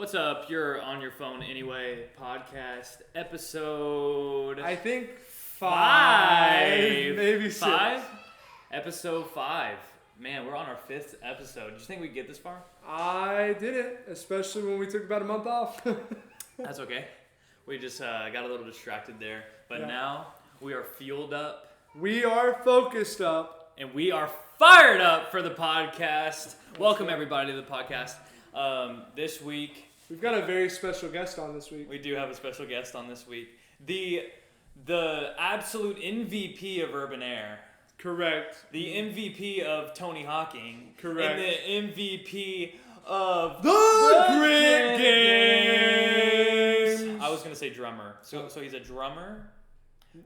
What's up? You're on your phone anyway. Podcast episode. I think 5, maybe 6. 5? Episode 5. Man, we're on our 5th episode. Did you think we'd get this far? I didn't, especially when we took about a month off. That's okay. We just got a little distracted there. But now we are fueled up. We are focused up. And we are fired up for the podcast. Welcome everybody to the podcast. This week, we've got a very special guest on this week. We do have a special guest on this week. The absolute MVP of Urban Air. Correct. The MVP of Tony Hawking. Correct. And the MVP of the Grit Games. I was going to say drummer. So he's a drummer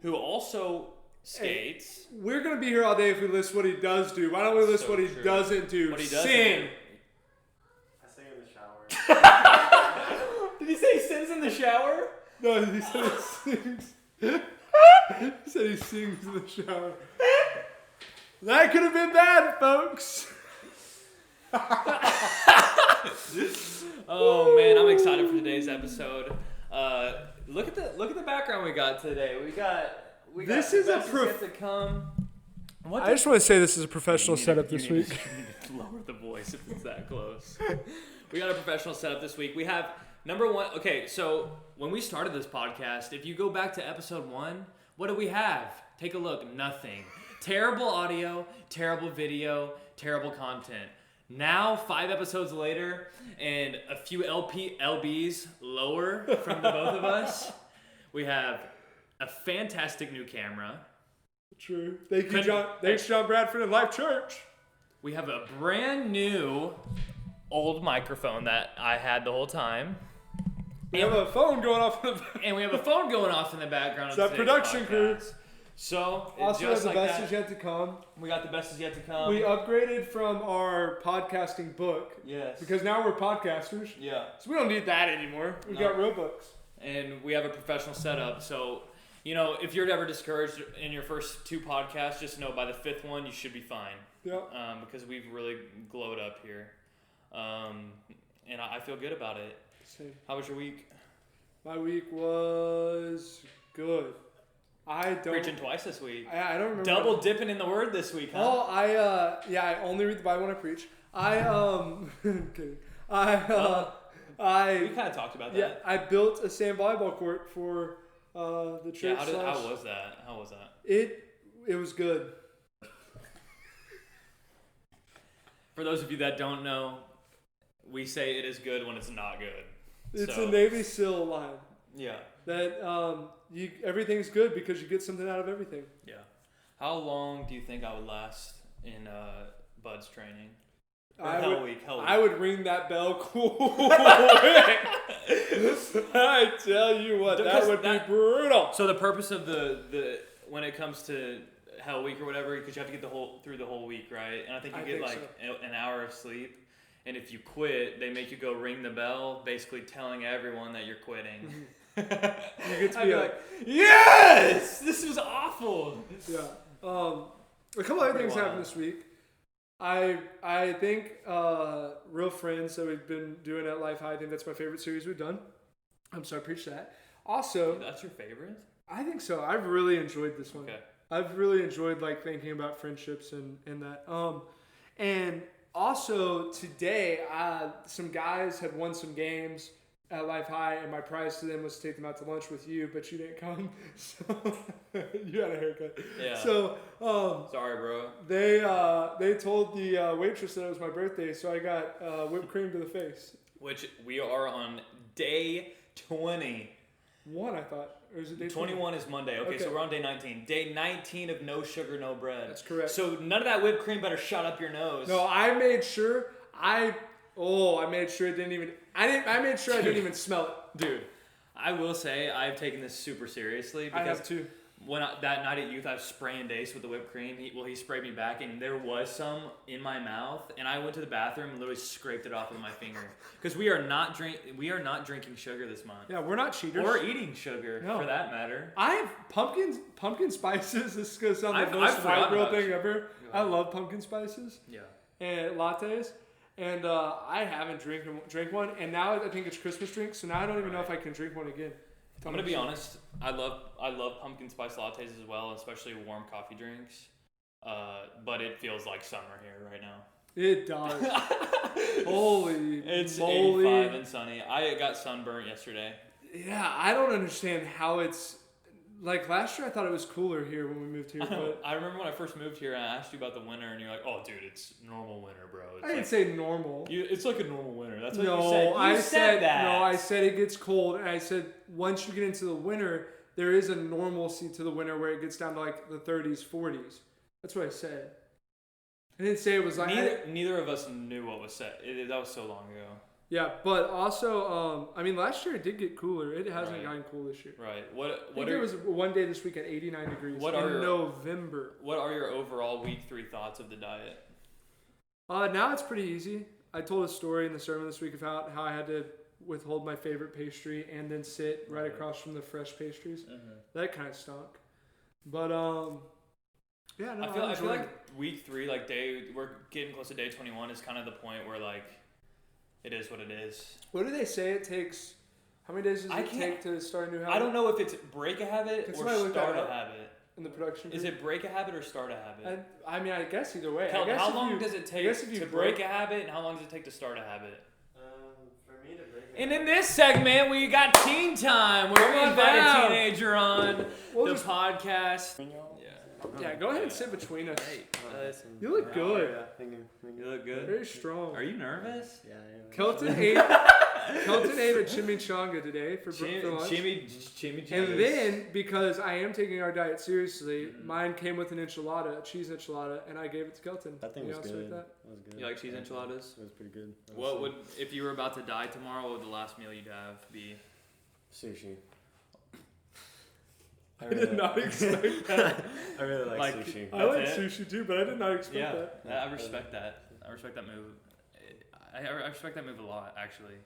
who also skates. Hey, we're going to be here all day if we list what he does do. Why don't we list what he doesn't do? What he does Sing. Did he say he sings in the shower? No, he said he sings. He said he sings in the shower. That could have been bad, folks. Oh man, I'm excited for today's episode. Look at the background we got today. We got this is a to come. I just want to say this is a professional setup this week. You need to lower the voice if it's that close. We got a professional setup this week. We have number one. Okay, so when we started this podcast, if you go back to episode 1, what do we have? Take a look. Nothing. Terrible audio, terrible video, terrible content. Now, 5 episodes later, and a few LBs lower from the both of us, we have a fantastic new camera. True. Thank you, John. Thanks, John Bradford and Life Church. We have a brand new old microphone that I had the whole time. We have a phone going off in the background. It's that production crew. So, also just the like best that, is yet to come. We got the best is yet to come. We upgraded from our podcasting book. Yes. Because now we're podcasters. Yeah. So we don't need that anymore. We got real books. And we have a professional setup. So, you know, if you're ever discouraged in your first 2 podcasts, just know by the 5th one you should be fine. Yeah. Because we've really glowed up here. And I feel good about it. Same. How was your week? My week was good. Preaching twice this week. I don't remember. Double dipping in the word this week, huh? Oh, I only read the Bible when I preach. I'm kidding. We kind of talked about that. Yeah, I built a sand volleyball court for the church. Yeah, how was that? It was good. For those of you that don't know, we say it is good when it's not good. It's a Navy SEAL line. Yeah. That everything's good because you get something out of everything. Yeah. How long do you think I would last in Bud's training? Hell week. I would ring that bell quick. I tell you what, that would be brutal. So the purpose of the when it comes to Hell Week or whatever, because you have to get through the whole week, right? And I think you get an hour of sleep. And if you quit, they make you go ring the bell, basically telling everyone that you're quitting. You get to be like, yes, this was awful. Yeah. A couple other things happened this week. I think Real Friends that we've been doing at Life High. I think that's my favorite series we've done. So I preach that. Also, that's your favorite? I think so. I've really enjoyed this one. Okay. I've really enjoyed thinking about friendships and that. And also today, some guys had won some games at Life High, and my prize to them was to take them out to lunch with you, but you didn't come, so you had a haircut. Yeah. So sorry, bro. They told the waitress that it was my birthday, so I got whipped cream to the face. Which we are on day 20. I thought. Or is it day 21 is Monday. Okay, so we're on day 19. Day 19 of no sugar, no bread. That's correct. So none of that whipped cream better shut up your nose. No, I made sure I made sure I didn't even smell it. Dude, I will say I've taken this super seriously because I have too. That night at youth, I was spraying Dace with the whipped cream. He sprayed me back, and there was some in my mouth, and I went to the bathroom and literally scraped it off with my finger. Because we are not drinking sugar this month. Yeah, we're not cheaters. Or eating sugar, for that matter. I have pumpkin spices. This is going to sound like the most white girl thing ever. I love pumpkin spices. Yeah. And lattes. And I haven't drank one, and now I think it's Christmas drink, so now I don't even know if I can drink one again. I'm gonna be honest. I love pumpkin spice lattes as well, especially warm coffee drinks. But it feels like summer here right now. It does. Holy It's moly. 85 and sunny. I got sunburnt yesterday. Yeah, I don't understand how it's like last year. I thought it was cooler here when we moved here, but I remember when I first moved here and I asked you about the winter, and you're like, "Oh, dude, it's normal winter, bro." It's I didn't say normal. it's like a normal winter. That's what No, you said. I said that. no. I said it gets cold, and I said once you get into the winter, there is a normalcy to the winter where it gets down to like the 30s, 40s. That's what I said. I didn't say it was like neither of us knew what was said. That was so long ago. Yeah, but also, I mean, last year it did get cooler. It hasn't Right. gotten cool this year. Right. I think there was one day this week at 89 degrees in November. What are your overall week 3 thoughts of the diet? Now it's pretty easy. I told a story in the sermon this week about how I had to withhold my favorite pastry and then sit right across from the fresh pastries. Mm-hmm. That kind of stunk. But yeah, no, I feel like week 3, like we're getting close to day 21, is kind of the point where like it is what it is. What do they say it takes? How many days does it take to start a new habit? I don't know if it's break a habit or start a habit. In the production group? Is it break a habit or start a habit? I mean, I guess either way. Kelton, how long does it take to break a habit, and how long does it take to start a habit? For me to break And in this segment, we got Teen Time, where we invite a teenager on the podcast. Yeah, go ahead and sit between us. Hey, you look good. You look good. Very strong. Are you nervous? Yeah, I am. Kelton ate a chimichanga today for lunch. Chimichanga. And then, because I am taking our diet seriously, mine came with an enchilada, a cheese enchilada, and I gave it to Kelton. That thing was good. That was good. You like cheese enchiladas? It was pretty good. What would, if you were about to die tomorrow, what would the last meal you'd have be? Sushi. I did not expect that. I really like sushi. I like sushi too, but I did not expect that. Yeah, I respect that. I respect that move. I respect that move a lot, actually.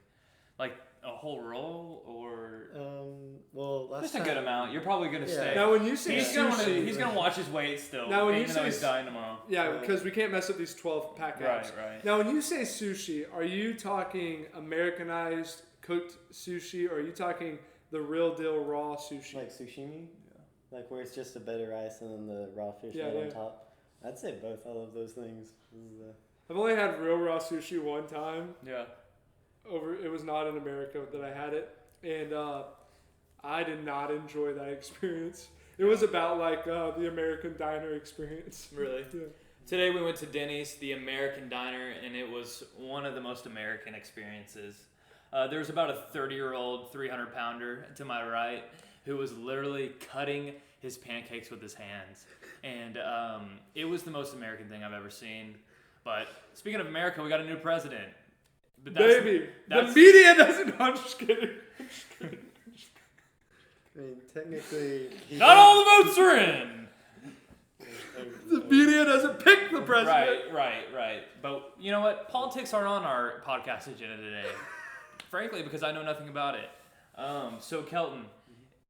Like a whole roll, or well, just a good amount. You're probably gonna stay. Now, when you say sushi, he's gonna watch his weight still. Now, when you even say though he's dying tomorrow. Yeah, because we can't mess up these 12-pack abs. Right. Now, when you say sushi, are you talking Americanized cooked sushi, or are you talking the real deal raw sushi? Like sashimi? Yeah. Like where it's just a bed of rice and then the raw fish on top? I'd say both. I love those things. I've only had real raw sushi one time. Yeah. It was not in America that I had it, and I did not enjoy that experience. It was about like the American diner experience. Really? Yeah. Today we went to Denny's, the American diner, and it was one of the most American experiences. There was about a 30-year-old 300-pounder to my right who was literally cutting his pancakes with his hands, and it was the most American thing I've ever seen. But speaking of America, we got a new president. But the media doesn't. No, I'm just kidding. I mean, technically, not all the votes are in. The media doesn't pick the president. Right. But you know what? Politics aren't on our podcast agenda today. Frankly, because I know nothing about it. So Kelton,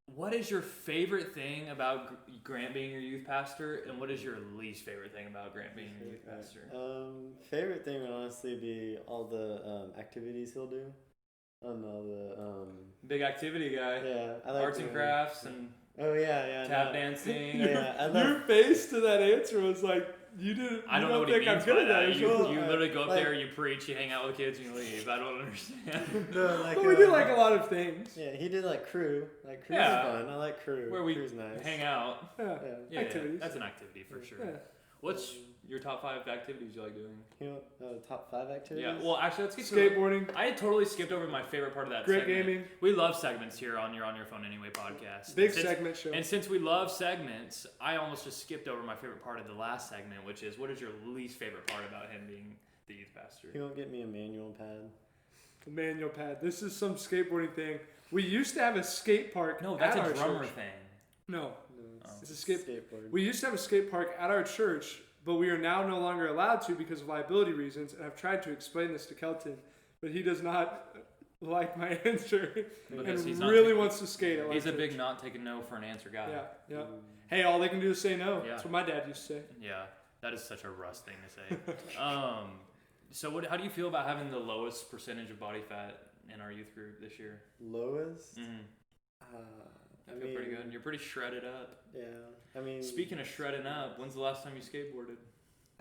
what is your favorite thing about Grant being your youth pastor, and what is your least favorite thing about Grant being your youth pastor? Favorite thing would honestly be all the activities he'll do. All the big activity guy. Yeah, I like arts and crafts and tap dancing. Yeah, your face to that answer was like you didn't. I don't know what he means by that. You literally go up there, you preach, you hang out with kids, and you leave. I don't understand. No, but we did like a lot of things. Yeah, he did like crew. Like crew's fun. I like crew. Where we Crew's nice. hang out. Yeah. Activities. That's an activity for sure. Yeah. What's your top 5 activities you like doing? You know, top 5 activities? Yeah, well, actually, let's get skateboarding. I had totally skipped over my favorite part of that Great segment. gaming. We love segments here on Your Phone Anyway podcast. Big segment show. And since we love segments, I almost just skipped over my favorite part of the last segment, which is, what is your least favorite part about him being the youth pastor? He won't get me a manual pad. A manual pad. This is some skateboarding thing. We used to have a skate park. No, that's at a our drummer church. thing. No, it's a skateboard. We used to have a skate park at our church, but we are now no longer allowed to because of liability reasons. And I've tried to explain this to Kelton, but he does not like my answer and really wants to skate at He's a church. big not taking no for an answer guy. Yeah. Hey, all they can do is say no. Yeah. That's what my dad used to say. Yeah, that is such a Russ thing to say. So how do you feel about having the lowest percentage of body fat in our youth group this year? Lowest? I feel pretty good. You're pretty shredded up. Yeah. I mean, Speaking of shredding up, when's the last time you skateboarded?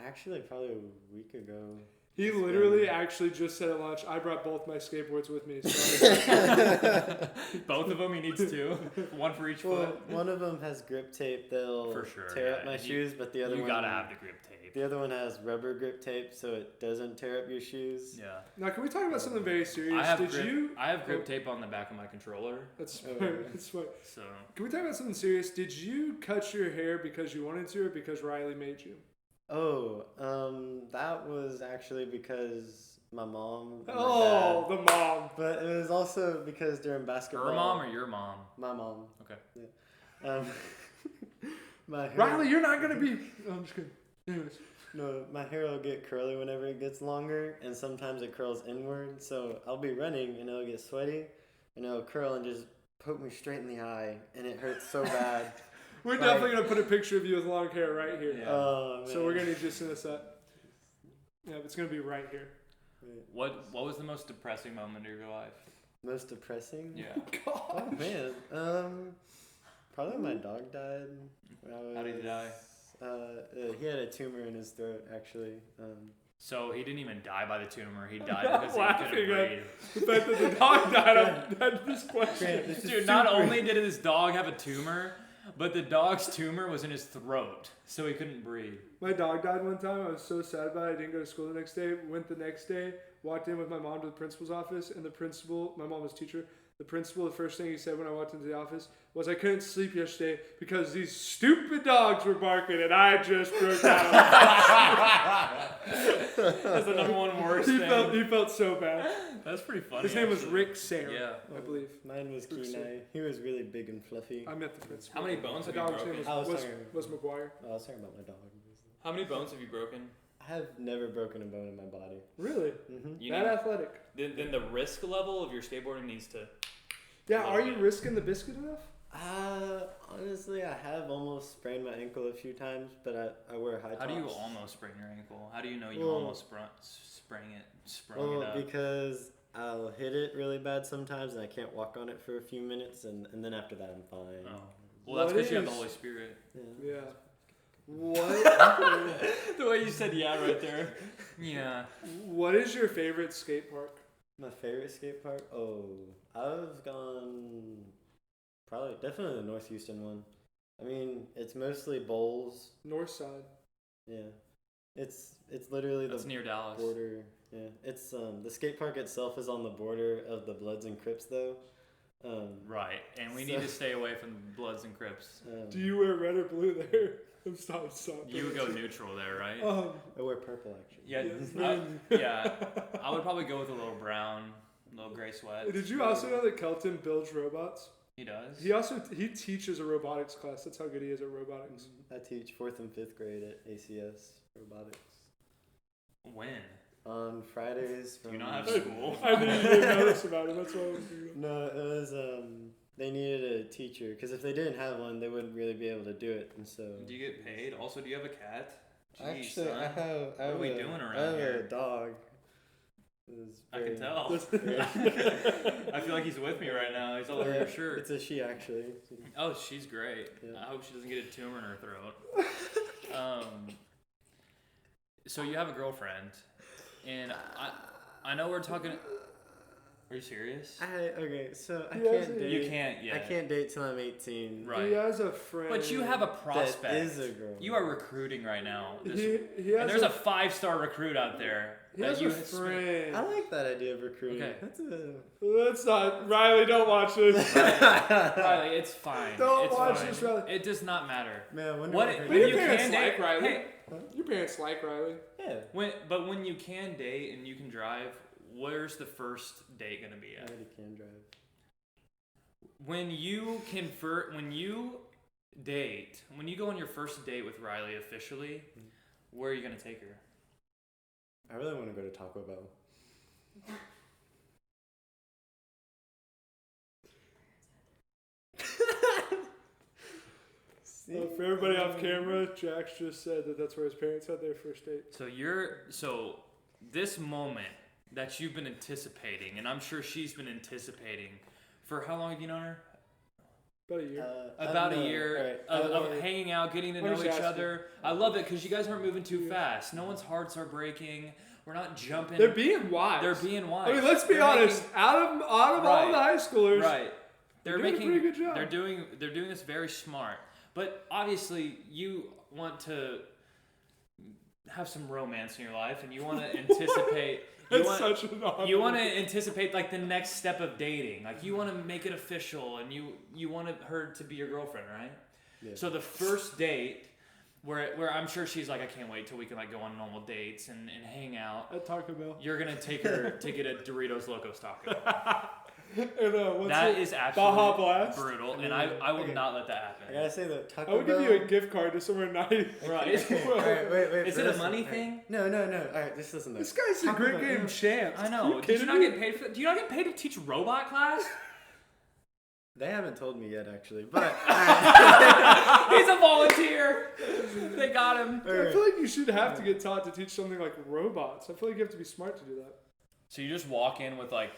actually, probably a week ago. He literally actually just said at lunch, I brought both my skateboards with me. So Both of them? He needs two? One for each foot? One of them has grip tape that'll For sure, tear yeah. up my shoes, but the other You one... gotta have the grip tape. The other one has rubber grip tape, so it doesn't tear up your shoes. Yeah. now, can we talk about something very serious? I have grip tape on the back of my controller. That's smart. That's smart. So Can we talk about something serious? Did you cut your hair because you wanted to or because Riley made you? Oh, that was actually because my mom. And Oh, my dad. the mom. But it was also because during basketball. her mom or your mom? My mom. Okay. Yeah. My hair, Riley, you're not gonna be. Oh, I'm just kidding. Anyways. No, my hair will get curly whenever it gets longer, and sometimes it curls inward. So I'll be running and it'll get sweaty, and it'll curl and just poke me straight in the eye, and it hurts so bad. We're definitely gonna put a picture of you with long hair right here. Yeah. Oh, man. So we're gonna need you to send us that. Yeah, it's gonna be right here. What was the most depressing moment of your life? Most depressing? Yeah. Oh man, probably my dog died. When I was, How did he die? He had a tumor in his throat, actually. So he didn't even die by the tumor. He died because he couldn't breathe. The fact that the dog died of this question. This is Dude, not super- only did his dog have a tumor, but the dog's tumor was in his throat, so he couldn't breathe. My dog died one time. I was so sad about it. I didn't go to school the next day. Went the next day. Walked in with my mom to the principal's office, and the principal, my mom was a teacher. The principal, the first thing he said when I walked into the office was, I couldn't sleep yesterday because these stupid dogs were barking and I just broke down. That's the number one worst he thing. felt so bad. That's pretty funny. His name was actually. Rick Sayre, Yeah. I believe. Mine was Kenai. He was really big and fluffy. I met the principal. How many bones The have you dog's name broken? was McGuire. I was talking about my dog. How many bones have you broken? I have never broken a bone in my body. Really? Mm-hmm. You That need, athletic. then the risk level of your skateboarding needs to. Yeah, are you risking the biscuit enough? Honestly, I have almost sprained my ankle a few times, but I wear high tops. How do you almost sprain your ankle? How do you know you Well- almost sprung it Well, up? because I'll hit it really bad sometimes, and I can't walk on it for a few minutes, and then after that, I'm fine. Oh. Well, that's What because you have the is- Holy Spirit. Yeah. Yeah. What? The way you said yeah right there. Yeah. What is your favorite skate park? My favorite skate park? Oh, I've gone definitely the North Houston one. I mean, it's mostly bowls. North Side. Yeah, it's literally That's the near Dallas. border. Yeah, it's the skate park itself is on the border of the Bloods and Crips though. Right, and we So- need to stay away from Bloods and Crips. Do you wear red or blue there? Stop. You would go neutral there, right? I wear purple actually. Yeah, Yeah. yeah. I would probably go with a little brown, little gray sweat. Did you also know that Kelton builds robots? He does. He teaches a robotics class. That's how good he is at robotics. I teach 4th and 5th grade at ACS robotics. When? On Fridays. Do you not have from- school? I didn't even know this about him. That's why I was thinking. No, it was they needed a teacher because if they didn't have one, they wouldn't really be able to do it, and so. Do you get paid? Also, do you have a cat? Jeez, Actually, son. I have are we a- doing around I have here? a dog. It's I can very- tell. I feel like he's with me right now. He's all over Yeah, your shirt. It's a she actually. Oh, she's great. Yeah. I hope she doesn't get a tumor in her throat. So you have a girlfriend, and I know we're talking. Are you serious? Okay, so I He has can't a- date. You can't yet. I can't date till I'm 18. Right. He has a friend. But you have a prospect. That is a girl. You are recruiting right now. He And has there's a 5-star recruit out there. he that has you a had friend. I like that idea of recruiting. Okay. That's a. Let's not. Riley, don't watch this. Riley, it's fine. Don't it's watch fine. this, Riley. It does not matter. Man, when What? I heard But When your you parents can like date, Riley. hey, Your parents like Riley. Yeah. but when you can date and you can drive, where's the first date gonna be I at? already can drive. When you date, when you go on your first date with Riley officially, where are you gonna take her? I really want to go to Taco Bell. For everybody off camera, Jax just said that that's where his parents had their first date. So this moment that you've been anticipating, and I'm sure she's been anticipating, for how long have you known her? About a year. About a year of hanging out, getting to know each other. I love it because you guys aren't moving too fast. No one's hearts are breaking. We're not jumping. They're being wise. They're being wise. I mean, let's be honest. Out of all the high schoolers, right? They're doing making a pretty good job. They're doing this very smart. But obviously, you want to have some romance in your life, and you want to anticipate. You want to anticipate like the next step of dating. Like you want to make it official, and you want her to be your girlfriend, right? Yeah. So the first date, where I'm sure she's like, I can't wait till we can like go on normal dates and hang out at Taco Bell. You're gonna take her to get a Doritos Locos Taco. And, that is absolutely Baja Blast? Brutal, and I will not let that happen. I gotta say that Taco Bell. I would give you a gift card to somewhere nice. Right. Alright, wait. Is it a money thing? No. Alright, just listen to this. This guy's a great game champ. I know. Do you not get paid to teach robot class? They haven't told me yet, actually, but he's a volunteer. They got him. I feel like you should have to get taught to teach something like robots. I feel like you have to be smart to do that. So you just walk in with like.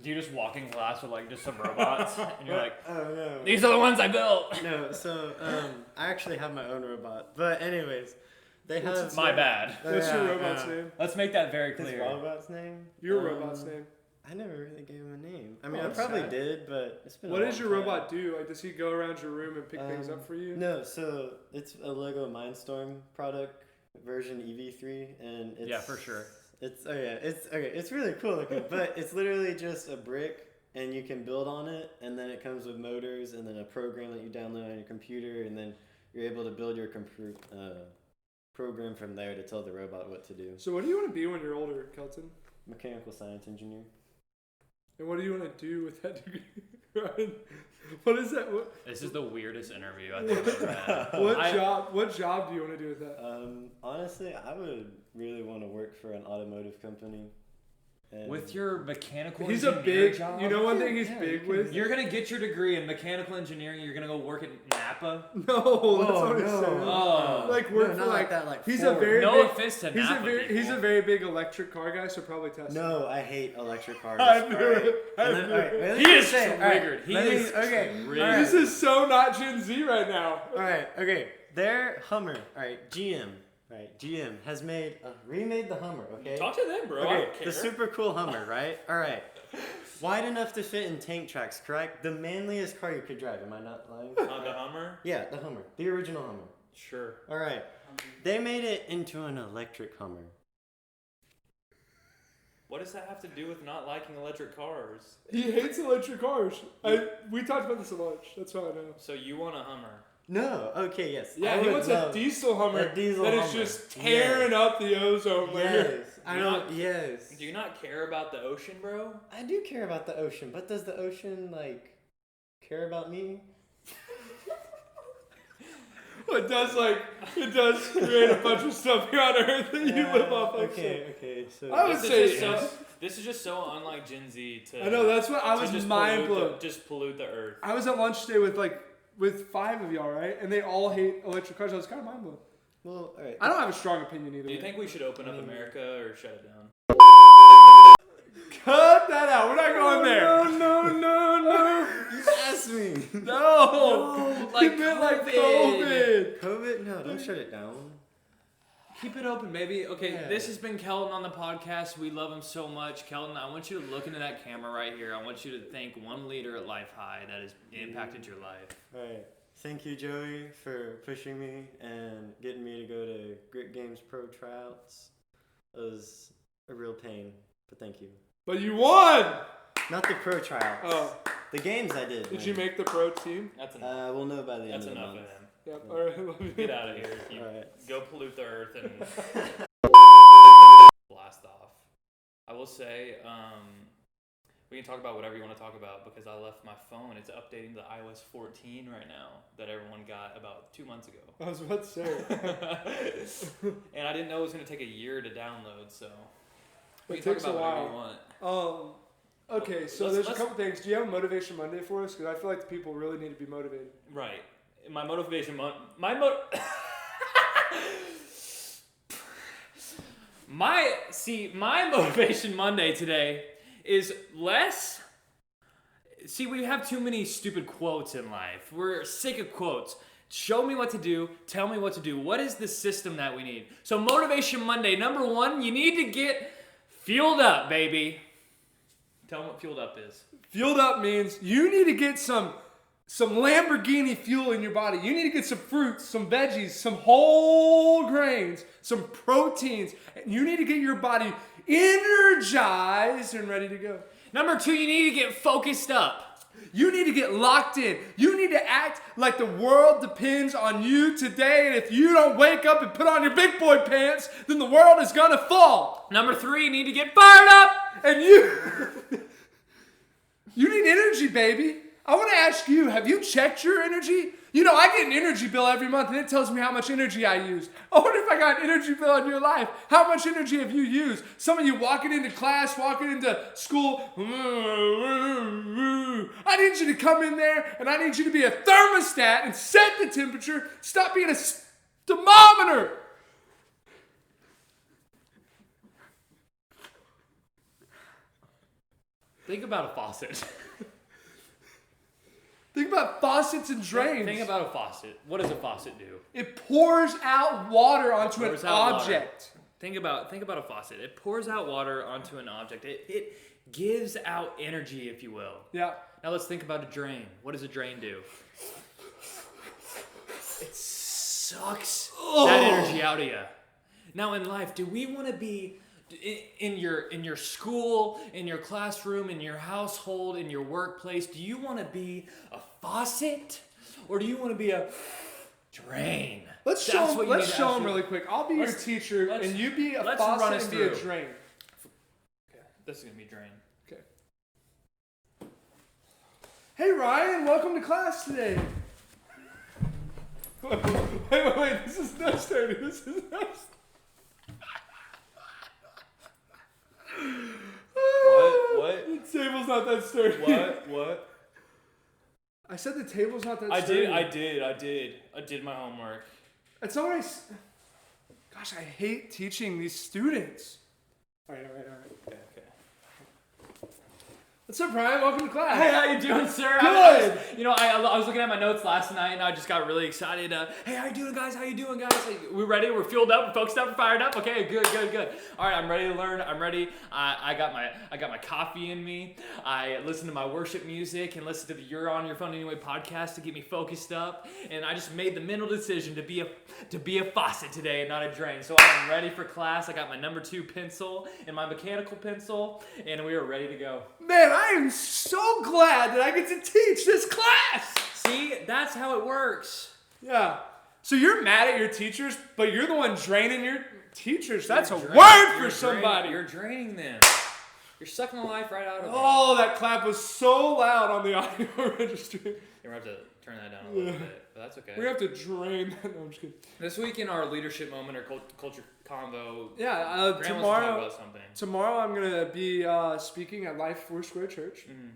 Do you just walk in class with like just some robots and you're like, oh no, these are the ones I built? No, so I actually have my own robot. But anyways, they have my bad. What's your robot's name? Let's make that very clear. His robot's name? Your robot's name. I never really gave him a name. I mean, I probably did, but it's been. What does your robot do? Like, does he go around your room and pick things up for you? No, so it's a Lego Mindstorm product version EV3, and it's for sure. It's really cool looking, but it's literally just a brick, and you can build on it, and then it comes with motors, and then a program that you download on your computer, and then you're able to build your program from there to tell the robot what to do. So what do you want to be when you're older, Kelton? Mechanical science engineer. And what do you want to do with that degree? Ryan? What is that? This is the weirdest interview I think I've ever had. What job do you want to do with that? Honestly, I would really want to work for an automotive company. With your mechanical he's engineer a big job? You know one thing he's big with? You're going to get your degree in mechanical engineering. You're going to go work at Napa? No, that's what he's saying. Oh. Like work for like that. Like he's Ford. a very no big, offense to he's Napa a very people. he's a very big electric car guy, so probably Tesla. No, I hate electric cars. I knew it. He is triggered. He is triggered. This is so not Gen Z right now. All right, okay. Their Hummer. All right, GM. Right, GM has remade the Hummer, okay? Talk to them, bro. Okay, I don't care. the super cool Hummer, right? All right. Wide enough to fit in tank tracks, correct? The manliest car you could drive, am I not lying? The Hummer? Yeah, the Hummer. The original Hummer. Sure. All right. They made it into an electric Hummer. What does that have to do with not liking electric cars? He hates electric cars. We talked about this a bunch. That's all I know. So you want a Hummer? No. Okay. Yes. Yeah, he wants a diesel Hummer that is just tearing up the ozone layer. Yes. I know. Yes. Do you not care about the ocean, bro? I do care about the ocean, but does the ocean care about me? It does create a bunch of stuff here on Earth that you live off of. Okay. So I would say this is just so unlike Gen Z to. I know, that's what I was mind blown. Just pollute the Earth. I was at lunch today with 5 of y'all, right? And they all hate electric cars. I was kind of mind blown. Well, all right. I don't have a strong opinion either. Do you think we should open up America or shut it down? Cut that out. We're not going there. No. You asked me. No. Like COVID. COVID? No, don't shut it down. Keep it open, baby. Okay, Yeah. This has been Kelton on the podcast. We love him so much. Kelton, I want you to look into that camera right here. I want you to thank one leader at Life High that has impacted your life. All right. Thank you, Joey, for pushing me and getting me to go to Grit Games Pro tryouts. It was a real pain, but thank you. But you won! Not the pro tryouts. Oh. The games I did. Did you make the pro team? That's enough. We'll know by the end of the That's enough month. of him. Yep. All right. Love you. Get out of here. You All right. Go pollute the Earth and blast off. I will say, we can talk about whatever you want to talk about because I left my phone. It's updating to iOS 14 right now that everyone got about 2 months ago. I was about to say. And I didn't know it was going to take a year to download, so we It can takes talk a about while. whatever you want. Okay, so there's a couple things. Do you have a Motivation Monday for us? Because I feel like the people really need to be motivated. Right. My motivation My Motivation Monday today is less. See, we have too many stupid quotes in life. We're sick of quotes. Show me what to do. Tell me what to do. What is the system that we need? So Motivation Monday, number 1, you need to get fueled up, baby. Tell them what fueled up is. Fueled up means you need to get some Lamborghini fuel in your body. You need to get some fruits, some veggies, some whole grains, some proteins. And you need to get your body energized and ready to go. Number 2, you need to get focused up. You need to get locked in. You need to act like the world depends on you today. And if you don't wake up and put on your big boy pants, then the world is going to fall. Number 3, you need to get fired up. And you need energy, baby. I want to ask you, have you checked your energy? You know, I get an energy bill every month and it tells me how much energy I use. I wonder if I got an energy bill in your life. How much energy have you used? Some of you walking into class, walking into school. I need you to come in there and I need you to be a thermostat and set the temperature. Stop being a thermometer. Think about a faucet. Think about faucets and drains. Think about a faucet. What does a faucet do? It pours out water onto an object. Think about a faucet. It pours out water onto an object. It gives out energy, if you will. Yeah. Now let's think about a drain. What does a drain do? It sucks that energy out of you. Now in life, do we want to be in your school, in your classroom, in your household, in your workplace? Do you want to be a faucet or do you want to be a drain? Let's show them really quick. I'll be your teacher and you be a faucet and be a drain. Okay, this is going to be drain. Okay. Hey Ryan, welcome to class today. Wait, this is not starting. This is not starting. What? The table's not that sturdy. What? I said the table's not that sturdy. I did my homework. That's not what Gosh, I hate teaching these students. All right. Okay. What's up, Ryan? Welcome to class. Hey, how you doing, sir? Good. I was looking at my notes last night, and I just got really excited. Hey, how you doing, guys? Like, we ready? We're fueled up, we're focused up, we're fired up. Okay, good. All right, I'm ready to learn. I'm ready. I got my coffee in me. I listen to my worship music and listen to the You're On Your Phone Anyway podcast to get me focused up. And I just made the mental decision to be a faucet today and not a drain. So I'm ready for class. I got my number 2 pencil and my mechanical pencil, and we are ready to go. Man, I am so glad that I get to teach this class. See, that's how it works. Yeah. So you're mad at your teachers, but you're the one draining your teachers. That's a word for somebody. You're draining them. You're sucking the life right out of them. Oh, that clap was so loud on the audio registry. You're going to have to turn that down a little bit, but that's okay. We have to drain that. No, I'm just kidding. This week in our leadership moment or culture convo, tomorrow I'm going to be speaking at Life Foursquare Church. Mm-hmm.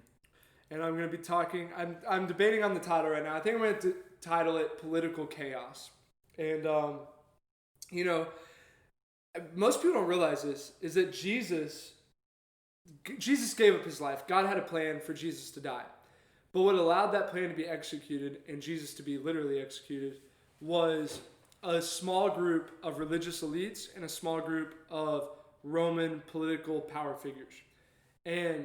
And I'm going to be talking, I'm debating on the title right now. I think I'm going to title it Political Chaos. And, most people don't realize this, is that Jesus gave up his life. God had a plan for Jesus to die. But what allowed that plan to be executed and Jesus to be literally executed was a small group of religious elites and a small group of Roman political power figures. And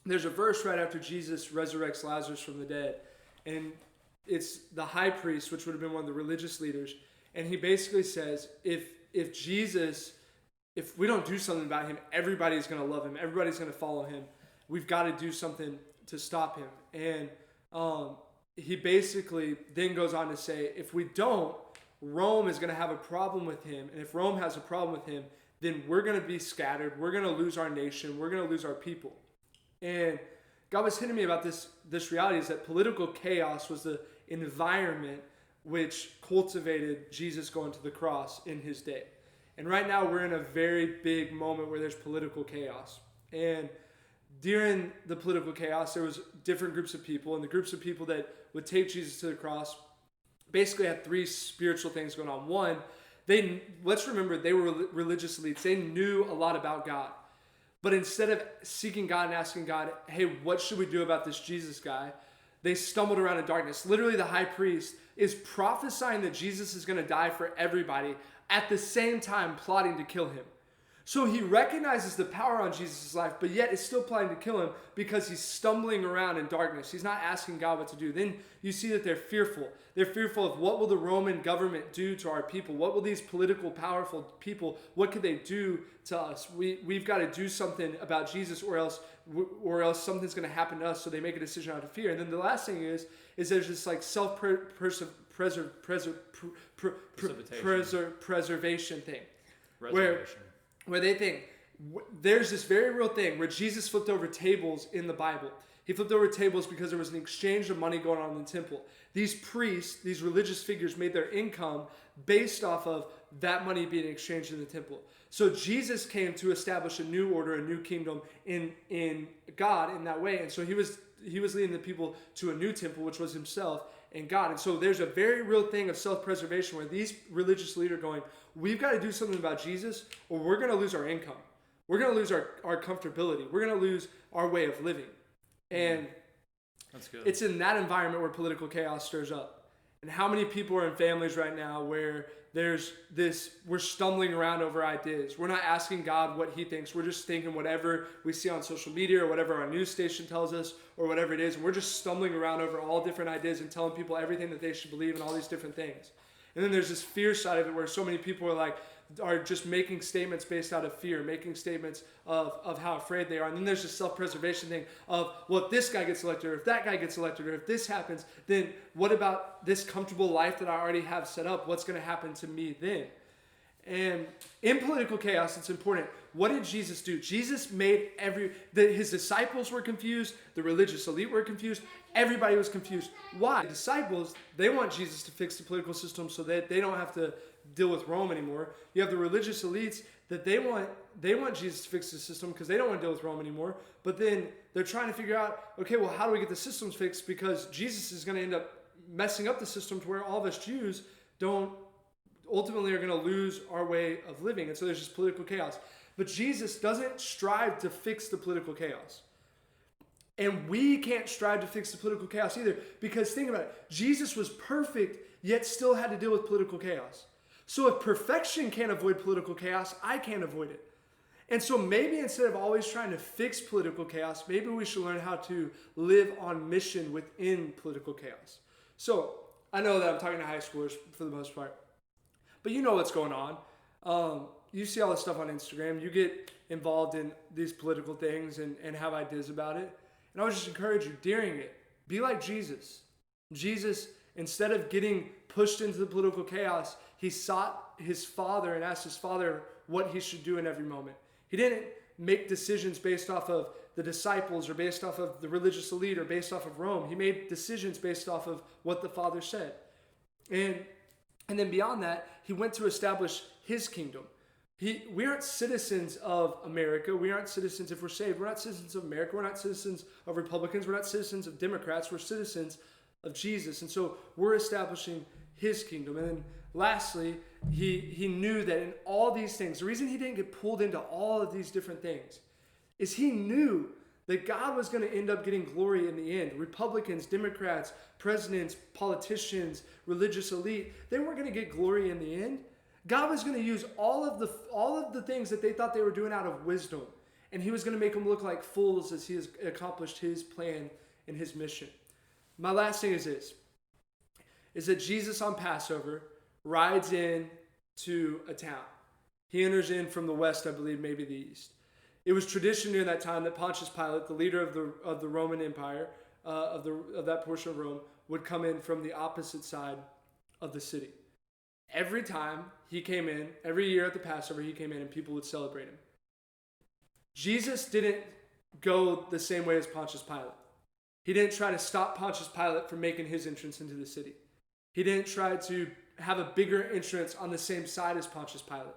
there's a verse right after Jesus resurrects Lazarus from the dead. And it's the high priest, which would have been one of the religious leaders. And he basically says, if we don't do something about him, everybody's going to love him. Everybody's going to follow him. We've got to do something to stop him. And he basically then goes on to say, if we don't, Rome is going to have a problem with him. And if Rome has a problem with him, then we're going to be scattered. We're going to lose our nation. We're going to lose our people. And God was hitting me about this reality is that political chaos was the environment which cultivated Jesus going to the cross in his day. And right now we're in a very big moment where there's political chaos. And during the political chaos, there was different groups of people. And the groups of people that would take Jesus to the cross basically had 3 spiritual things going on. One, Let's remember, they were religious elites. They knew a lot about God. But instead of seeking God and asking God, hey, what should we do about this Jesus guy? They stumbled around in darkness. Literally, the high priest is prophesying that Jesus is going to die for everybody, at the same time plotting to kill him. So he recognizes the power on Jesus' life, but yet is still plotting to kill him because he's stumbling around in darkness. He's not asking God what to do. Then you see that they're fearful. They're fearful of what will the Roman government do to our people? What will these political, powerful people, what could they do to us? We've got to do something about Jesus or else something's going to happen to us. So they make a decision out of fear. And then the last thing is there's this like self-preservation thing. Where they think, there's this very real thing where Jesus flipped over tables in the Bible. He flipped over tables because there was an exchange of money going on in the temple. These priests, these religious figures, made their income based off of that money being exchanged in the temple. So Jesus came to establish a new order, a new kingdom in God in that way. And so he was leading the people to a new temple, which was himself and God. And so there's a very real thing of self-preservation where these religious leaders are going, we've got to do something about Jesus or we're going to lose our income. We're going to lose our comfortability. We're going to lose our way of living. And that's good. It's in that environment where political chaos stirs up. And how many people are in families right now where we're stumbling around over ideas. We're not asking God what he thinks. We're just thinking whatever we see on social media or whatever our news station tells us or whatever it is. And we're just stumbling around over all different ideas and telling people everything that they should believe and all these different things. And then there's this fear side of it where so many people are just making statements based out of fear, making statements of how afraid they are. And then there's this self-preservation thing of, well, if this guy gets elected, or if that guy gets elected, or if this happens, then what about this comfortable life that I already have set up? What's going to happen to me then? And in political chaos, it's important. What did Jesus do? Jesus made his disciples were confused. The religious elite were confused. Everybody was confused. Why? The disciples, they want Jesus to fix the political system so that they don't have to deal with Rome anymore. You have the religious elites that they want Jesus to fix the system because they don't want to deal with Rome anymore. But then they're trying to figure out, okay, well, how do we get the systems fixed? Because Jesus is going to end up messing up the system to where all of us Jews ultimately are going to lose our way of living. And so there's just political chaos. But Jesus doesn't strive to fix the political chaos. And we can't strive to fix the political chaos either. Because think about it. Jesus was perfect, yet still had to deal with political chaos. So if perfection can't avoid political chaos, I can't avoid it. And so maybe instead of always trying to fix political chaos, maybe we should learn how to live on mission within political chaos. So I know that I'm talking to high schoolers for the most part. But you know what's going on. You see all this stuff on Instagram. You get involved in these political things and have ideas about it. And I would just encourage you, during it, be like Jesus. Jesus, instead of getting pushed into the political chaos, he sought his Father and asked his Father what he should do in every moment. He didn't make decisions based off of the disciples or based off of the religious elite or based off of Rome. He made decisions based off of what the Father said. And then beyond that, he went to establish his kingdom. We aren't citizens of America. We aren't citizens, if we're saved, we're not citizens of America. We're not citizens of Republicans. We're not citizens of Democrats. We're citizens of Jesus. And so we're establishing his kingdom. And then lastly, he knew that in all these things, the reason he didn't get pulled into all of these different things is he knew that God was going to end up getting glory in the end. Republicans, Democrats, presidents, politicians, religious elite, they weren't going to get glory in the end. God was going to use all of the things that they thought they were doing out of wisdom, and he was going to make them look like fools as he has accomplished his plan and his mission. My last thing is this, is that Jesus on Passover rides in to a town. He enters in from the west, I believe, maybe the east. It was tradition during that time that Pontius Pilate, the leader of the Roman Empire, of that portion of Rome, would come in from the opposite side of the city. Every time he came in, every year at the Passover, he came in and people would celebrate him. Jesus didn't go the same way as Pontius Pilate. He didn't try to stop Pontius Pilate from making his entrance into the city. He didn't try to have a bigger entrance on the same side as Pontius Pilate.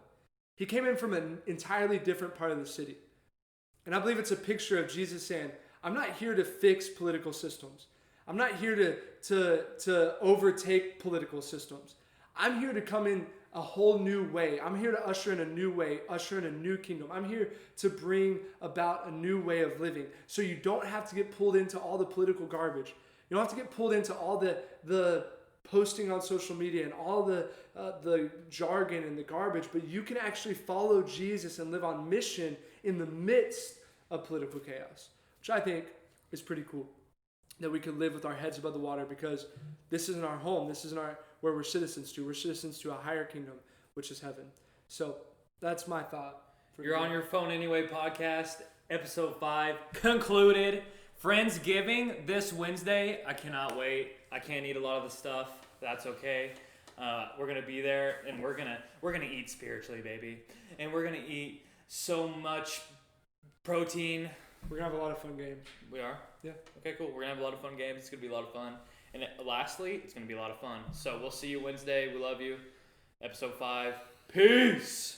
He came in from an entirely different part of the city. And I believe it's a picture of Jesus saying, I'm not here to fix political systems. I'm not here to overtake political systems. I'm here to come in a whole new way. I'm here to usher in a new way, usher in a new kingdom. I'm here to bring about a new way of living. So you don't have to get pulled into all the political garbage. You don't have to get pulled into all the posting on social media and all the jargon and the garbage, but you can actually follow Jesus and live on mission in the midst of political chaos, which I think is pretty cool. That we can live with our heads above the water, because this isn't our home. This isn't where we're citizens to. We're citizens to a higher kingdom, which is heaven. So that's my thought. You're on your phone anyway podcast, episode 5 concluded. Friendsgiving this Wednesday. I cannot wait. I can't eat a lot of the stuff. That's okay. We're gonna be there, and we're gonna eat spiritually, baby, and we're gonna eat so much protein. We're going to have a lot of fun games. We are? Yeah. Okay, cool. We're going to have a lot of fun games. It's going to be a lot of fun. And lastly, it's going to be a lot of fun. So we'll see you Wednesday. We love you. Episode 5. Peace!